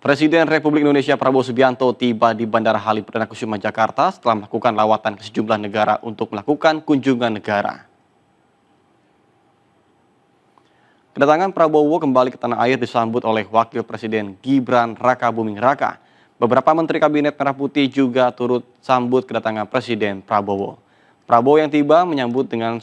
Presiden Republik Indonesia Prabowo Subianto tiba di Bandara Halim Perdana Kusuma Jakarta setelah melakukan lawatan ke sejumlah negara untuk melakukan kunjungan negara. Kedatangan Prabowo kembali ke tanah air disambut oleh Wakil Presiden Gibran Rakabuming Raka. Beberapa Menteri Kabinet Merah Putih juga turut sambut kedatangan Presiden Prabowo. Prabowo yang tiba menyambut dengan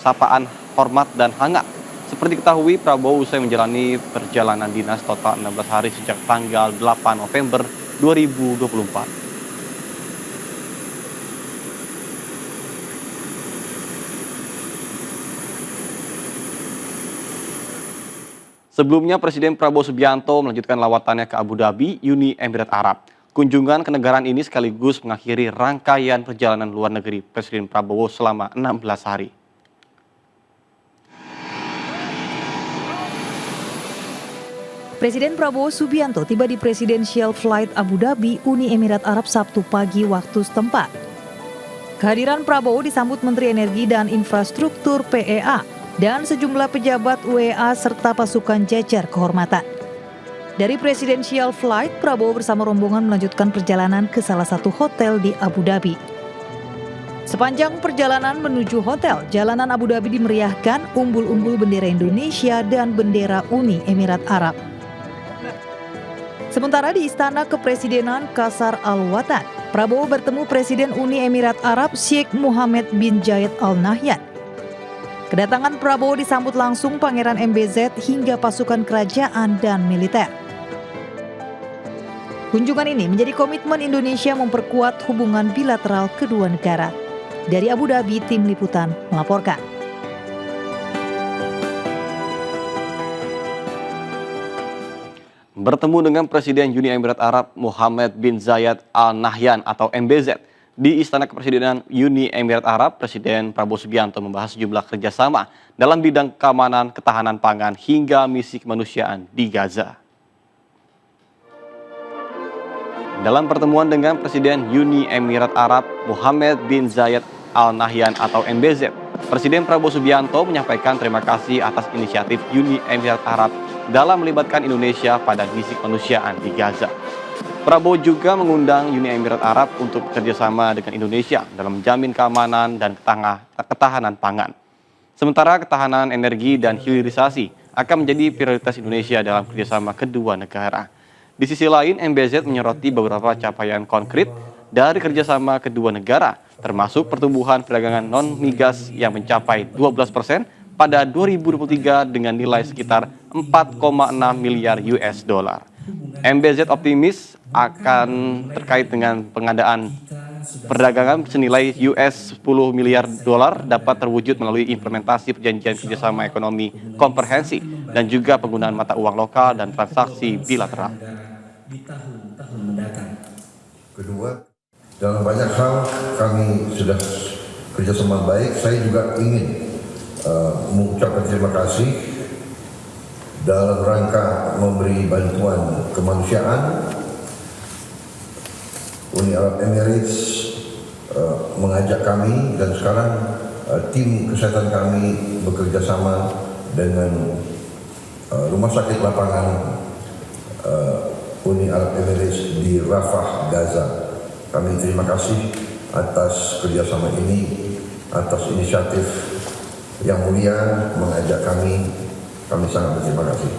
sapaan hormat dan hangat. Seperti diketahui, Prabowo usai menjalani perjalanan dinas total 16 hari sejak tanggal 8 November 2024. Sebelumnya, Presiden Prabowo Subianto melanjutkan lawatannya ke Abu Dhabi, Uni Emirat Arab. Kunjungan ke negaraan ini sekaligus mengakhiri rangkaian perjalanan luar negeri Presiden Prabowo selama 16 hari. Presiden Prabowo Subianto tiba di Presidential Flight Abu Dhabi, Uni Emirat Arab Sabtu pagi waktu setempat. Kehadiran Prabowo disambut Menteri Energi dan Infrastruktur PEA dan sejumlah pejabat UEA serta pasukan jajar kehormatan. Dari Presidential Flight, Prabowo bersama rombongan melanjutkan perjalanan ke salah satu hotel di Abu Dhabi. Sepanjang perjalanan menuju hotel, jalanan Abu Dhabi dimeriahkan umbul-umbul bendera Indonesia dan bendera Uni Emirat Arab. Sementara di Istana Kepresidenan Qasar Al-Watan, Prabowo bertemu Presiden Uni Emirat Arab Sheikh Mohammed bin Zayed Al Nahyan. Kedatangan Prabowo disambut langsung Pangeran MBZ hingga pasukan kerajaan dan militer. Kunjungan ini menjadi komitmen Indonesia memperkuat hubungan bilateral kedua negara. Dari Abu Dhabi, Tim Liputan melaporkan. Bertemu dengan Presiden Uni Emirat Arab Mohammed bin Zayed Al Nahyan atau MBZ di Istana Kepresidenan Uni Emirat Arab, Presiden Prabowo Subianto membahas sejumlah kerjasama dalam bidang keamanan, ketahanan pangan hingga misi kemanusiaan di Gaza. Dalam pertemuan dengan Presiden Uni Emirat Arab Mohammed bin Zayed Al Nahyan atau MBZ, Presiden Prabowo Subianto menyampaikan terima kasih atas inisiatif Uni Emirat Arab dalam melibatkan Indonesia pada misi kemanusiaan di Gaza. Prabowo juga mengundang Uni Emirat Arab untuk bekerjasama dengan Indonesia dalam menjamin keamanan dan ketahanan pangan. Sementara ketahanan energi dan hilirisasi akan menjadi prioritas Indonesia dalam kerjasama kedua negara. Di sisi lain, MBZ menyoroti beberapa capaian konkret dari kerjasama kedua negara, termasuk pertumbuhan perdagangan non-migas yang mencapai 12% pada 2023 dengan nilai sekitar 4,6 miliar US dollar. MBZ optimis akan terkait dengan pengadaan perdagangan senilai US 10 miliar dolar dapat terwujud melalui implementasi perjanjian kerjasama ekonomi komprehensif dan juga penggunaan mata uang lokal dan transaksi bilateral. Di tahun-tahun mendatang. Kedua, dalam banyak hal kami sudah kerjasama baik. Saya juga ingin mengucapkan terima kasih dalam rangka memberi bantuan kemanusiaan. Uni Arab Emirates mengajak kami dan sekarang tim kesehatan kami bekerja sama dengan rumah sakit lapangan Uni Arab Emirates di Rafah, Gaza. Kami terima kasih atas kerjasama ini, atas inisiatif yang mulia mengajak kami sangat berterima kasih.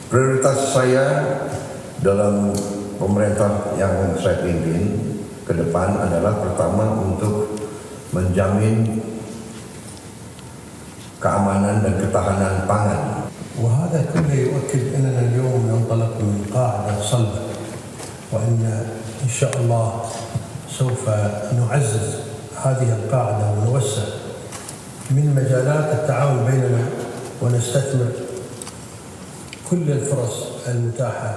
Prioritas saya dalam pemerintah yang saya pimpin ke depan adalah pertama untuk menjamin keamanan dan ketahanan pangan. وهذا كله يؤكد أننا اليوم ننطلق من قاعدة صلبة وأن إن شاء الله سوف نعزز هذه القاعدة ونوسع من مجالات التعاون بيننا ونستثمر كل الفرص المتاحة